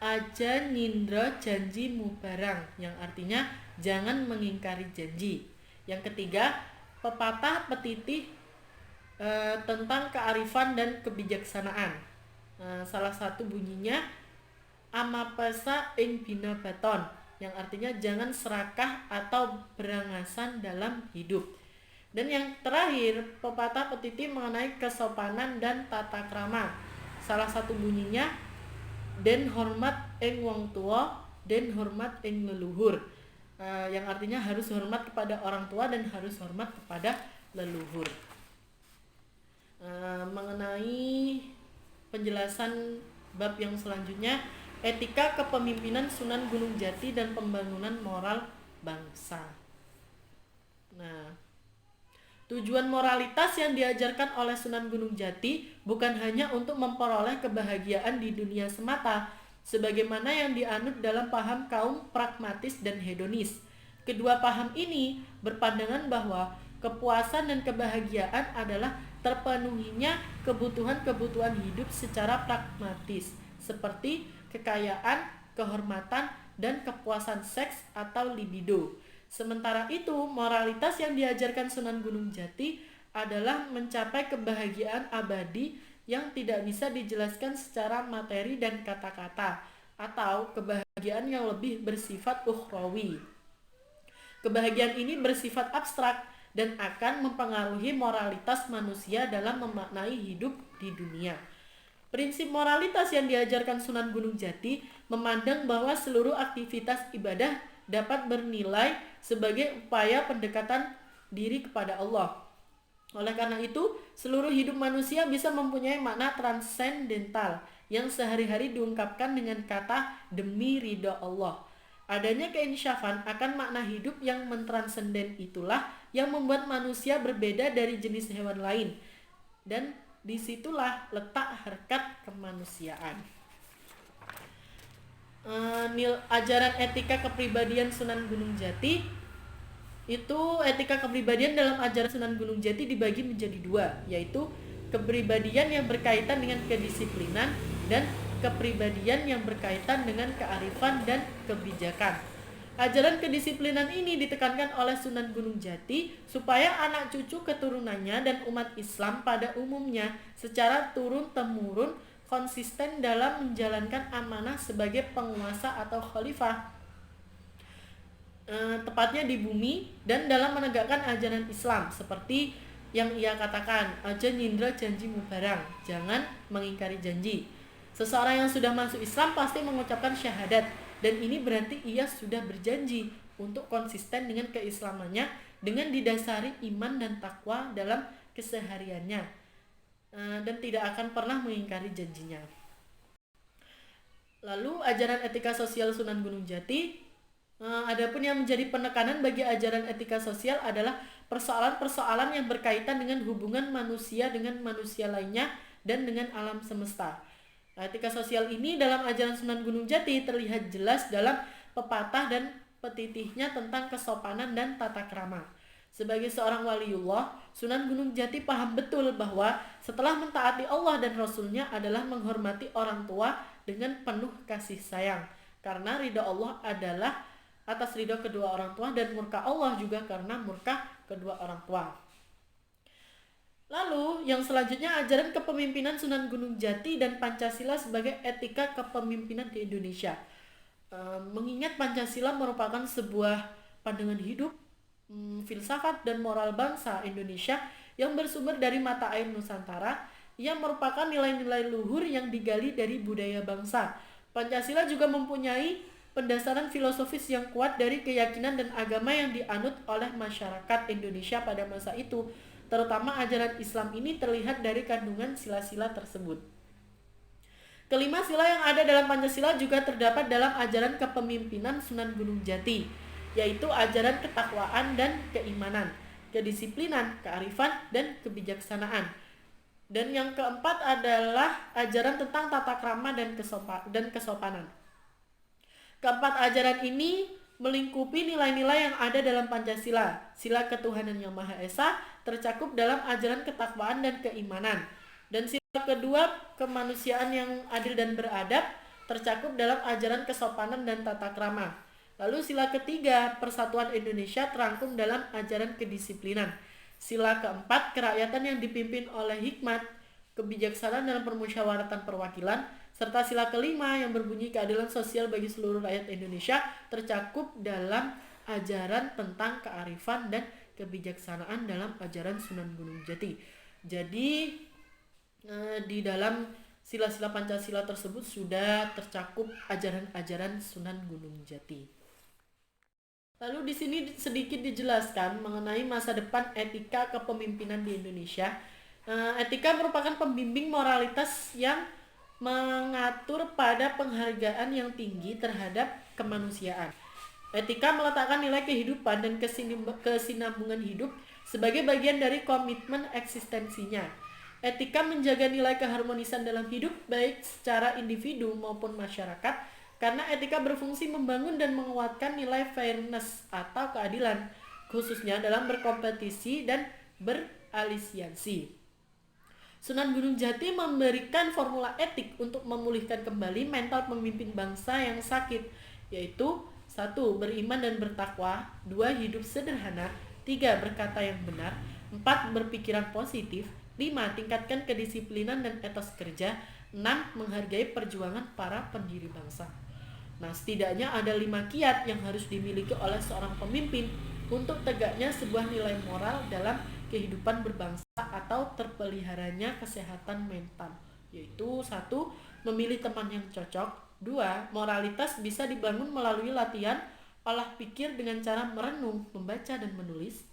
aja nindra janji mubarang, yang artinya jangan mengingkari janji. Yang ketiga, pepatah petitih tentang kearifan dan kebijaksanaan. Salah satu bunyinya amapesa ing bina baton, yang artinya jangan serakah atau berangasan dalam hidup. Dan yang terakhir, pepatah petiti mengenai kesopanan dan tata krama. Salah satu bunyinya, den hormat ing wong tua, den hormat ing leluhur. Yang artinya harus hormat kepada orang tua dan harus hormat kepada leluhur. Mengenai penjelasan bab yang selanjutnya, etika kepemimpinan Sunan Gunung Jati dan pembangunan moral bangsa. Nah, tujuan moralitas yang diajarkan oleh Sunan Gunung Jati bukan hanya untuk memperoleh kebahagiaan di dunia semata, sebagaimana yang dianut dalam paham kaum pragmatis dan hedonis. Kedua paham ini berpandangan bahwa kepuasan dan kebahagiaan adalah terpenuhinya kebutuhan-kebutuhan hidup secara pragmatis, seperti kekayaan, kehormatan, dan kepuasan seks atau libido. Sementara itu, moralitas yang diajarkan Sunan Gunung Jati adalah mencapai kebahagiaan abadi yang tidak bisa dijelaskan secara materi dan kata-kata, atau kebahagiaan yang lebih bersifat ukhrawi. Kebahagiaan ini bersifat abstrak dan akan mempengaruhi moralitas manusia dalam memaknai hidup di dunia. Prinsip moralitas yang diajarkan Sunan Gunung Jati memandang bahwa seluruh aktivitas ibadah dapat bernilai sebagai upaya pendekatan diri kepada Allah. Oleh karena itu, seluruh hidup manusia bisa mempunyai makna transendental yang sehari-hari diungkapkan dengan kata demi ridha Allah. Adanya keinsyafan akan makna hidup yang mentransenden itulah yang membuat manusia berbeda dari jenis hewan lain. Dan disitulah letak harkat kemanusiaan. Ajaran etika kepribadian Sunan Gunung Jati itu, etika kepribadian dalam ajaran Sunan Gunung Jati dibagi menjadi dua, yaitu kepribadian yang berkaitan dengan kedisiplinan dan kepribadian yang berkaitan dengan kearifan dan kebijakan. Ajaran kedisiplinan ini ditekankan oleh Sunan Gunung Jati supaya anak cucu keturunannya dan umat Islam pada umumnya secara turun-temurun konsisten dalam menjalankan amanah sebagai penguasa atau khalifah, tepatnya di bumi, dan dalam menegakkan ajaran Islam seperti yang ia katakan, aja nyindra janjimu barang, jangan mengingkari janji. Seseorang yang sudah masuk Islam pasti mengucapkan syahadat, dan ini berarti ia sudah berjanji untuk konsisten dengan keislamannya dengan didasari iman dan takwa dalam kesehariannya, dan tidak akan pernah mengingkari janjinya. Lalu ajaran etika sosial Sunan Gunung Jati, adapun yang menjadi penekanan bagi ajaran etika sosial adalah persoalan-persoalan yang berkaitan dengan hubungan manusia dengan manusia lainnya dan dengan alam semesta. Etika sosial ini dalam ajaran Sunan Gunung Jati terlihat jelas dalam pepatah dan petitihnya tentang kesopanan dan tata krama. Sebagai seorang waliullah, Sunan Gunung Jati paham betul bahwa setelah mentaati Allah dan Rasulnya adalah menghormati orang tua dengan penuh kasih sayang, karena ridha Allah adalah atas ridha kedua orang tua dan murka Allah juga karena murka kedua orang tua. Lalu yang selanjutnya ajaran kepemimpinan Sunan Gunung Jati dan Pancasila sebagai etika kepemimpinan di Indonesia. Mengingat Pancasila merupakan sebuah pandangan hidup, filsafat dan moral bangsa Indonesia yang bersumber dari mata air Nusantara, ia merupakan nilai-nilai luhur yang digali dari budaya bangsa. Pancasila juga mempunyai pendasaran filosofis yang kuat dari keyakinan dan agama yang dianut oleh masyarakat Indonesia pada masa itu. Terutama ajaran Islam ini terlihat dari kandungan sila-sila tersebut. Kelima sila yang ada dalam Pancasila juga terdapat dalam ajaran kepemimpinan Sunan Gunung Jati, yaitu ajaran ketakwaan dan keimanan, kedisiplinan, kearifan, dan kebijaksanaan. Dan yang keempat adalah ajaran tentang tata krama dan kesopanan. Keempat ajaran ini melingkupi nilai-nilai yang ada dalam Pancasila. Sila ketuhanan yang Maha Esa tercakup dalam ajaran ketakwaan dan keimanan. Dan sila kedua, kemanusiaan yang adil dan beradab, tercakup dalam ajaran kesopanan dan tata krama. Lalu sila ketiga, persatuan Indonesia, terangkum dalam ajaran kedisiplinan. Sila keempat, kerakyatan yang dipimpin oleh hikmat. kebijaksanaan dalam permusyawaratan perwakilan, serta sila kelima yang berbunyi keadilan sosial bagi seluruh rakyat Indonesia tercakup dalam ajaran tentang kearifan dan kebijaksanaan dalam ajaran Sunan Gunung Jati. Jadi di dalam sila-sila Pancasila tersebut sudah tercakup ajaran-ajaran Sunan Gunung Jati. Lalu di sini sedikit dijelaskan mengenai masa depan etika kepemimpinan di Indonesia. Etika merupakan pembimbing moralitas yang mengatur pada penghargaan yang tinggi terhadap kemanusiaan. Etika meletakkan nilai kehidupan dan kesinambungan hidup sebagai bagian dari komitmen eksistensinya. Etika menjaga nilai keharmonisan dalam hidup baik secara individu maupun masyarakat, karena etika berfungsi membangun dan menguatkan nilai fairness atau keadilan, khususnya dalam berkompetisi dan beraliansi. Sunan Gunung Jati memberikan formula etik untuk memulihkan kembali mental pemimpin bangsa yang sakit, yaitu 1. Beriman dan bertakwa, 2. Hidup sederhana, 3. Berkata yang benar, 4. Berpikiran positif, 5. Tingkatkan kedisiplinan dan etos kerja, 6. Menghargai perjuangan para pendiri bangsa. Nah, setidaknya ada 5 kiat yang harus dimiliki oleh seorang pemimpin untuk tegaknya sebuah nilai moral dalam kehidupan berbangsa atau terpeliharanya kesehatan mental, yaitu 1. Memilih teman yang cocok, 2. Moralitas bisa dibangun melalui latihan olah pikir dengan cara merenung, membaca, dan menulis,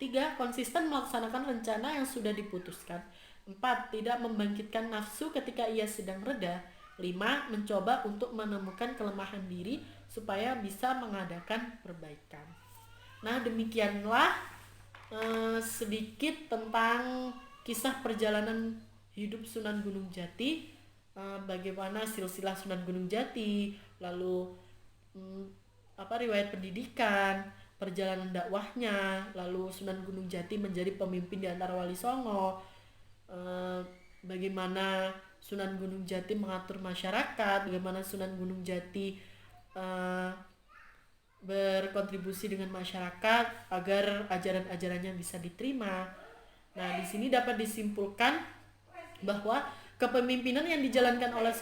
3. Konsisten melaksanakan rencana yang sudah diputuskan, 4. Tidak membangkitkan nafsu ketika ia sedang reda, 5. Mencoba untuk menemukan kelemahan diri supaya bisa mengadakan perbaikan. Nah, demikianlah sedikit tentang kisah perjalanan hidup Sunan Gunung Jati, bagaimana silsilah Sunan Gunung Jati, lalu riwayat pendidikan, perjalanan dakwahnya, lalu Sunan Gunung Jati menjadi pemimpin di antara Wali Songo, bagaimana Sunan Gunung Jati mengatur masyarakat, bagaimana Sunan Gunung Jati berkontribusi dengan masyarakat agar ajaran-ajarannya bisa diterima. Nah, di sini dapat disimpulkan bahwa kepemimpinan yang dijalankan oleh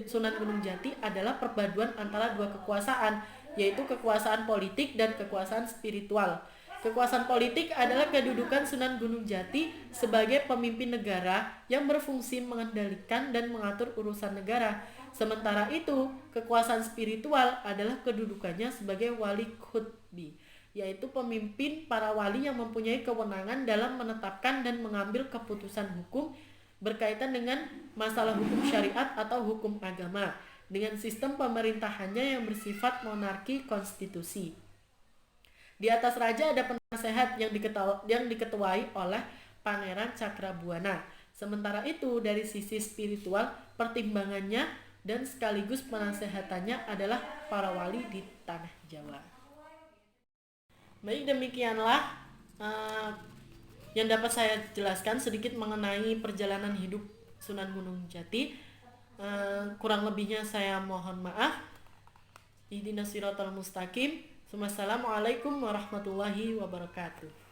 Sunan Gunung Jati adalah perpaduan antara dua kekuasaan, yaitu kekuasaan politik dan kekuasaan spiritual. Kekuasaan politik adalah kedudukan Sunan Gunung Jati sebagai pemimpin negara yang berfungsi mengendalikan dan mengatur urusan negara. Sementara itu, kekuasaan spiritual adalah kedudukannya sebagai wali khutbi, yaitu pemimpin para wali yang mempunyai kewenangan dalam menetapkan dan mengambil keputusan hukum berkaitan dengan masalah hukum syariat atau hukum agama, dengan sistem pemerintahannya yang bersifat monarki konstitusi. Di atas raja ada penasehat yang diketuai oleh Pangeran Cakrabuana. Sementara itu, dari sisi spiritual, pertimbangannya dan sekaligus penasehatannya adalah para wali di tanah Jawa. Baik, demikianlah yang dapat saya jelaskan sedikit mengenai perjalanan hidup Sunan Gunung Jati. Kurang lebihnya saya mohon maaf. Ihdinas siratal mustaqim. Wassalamualaikum warahmatullahi wabarakatuh.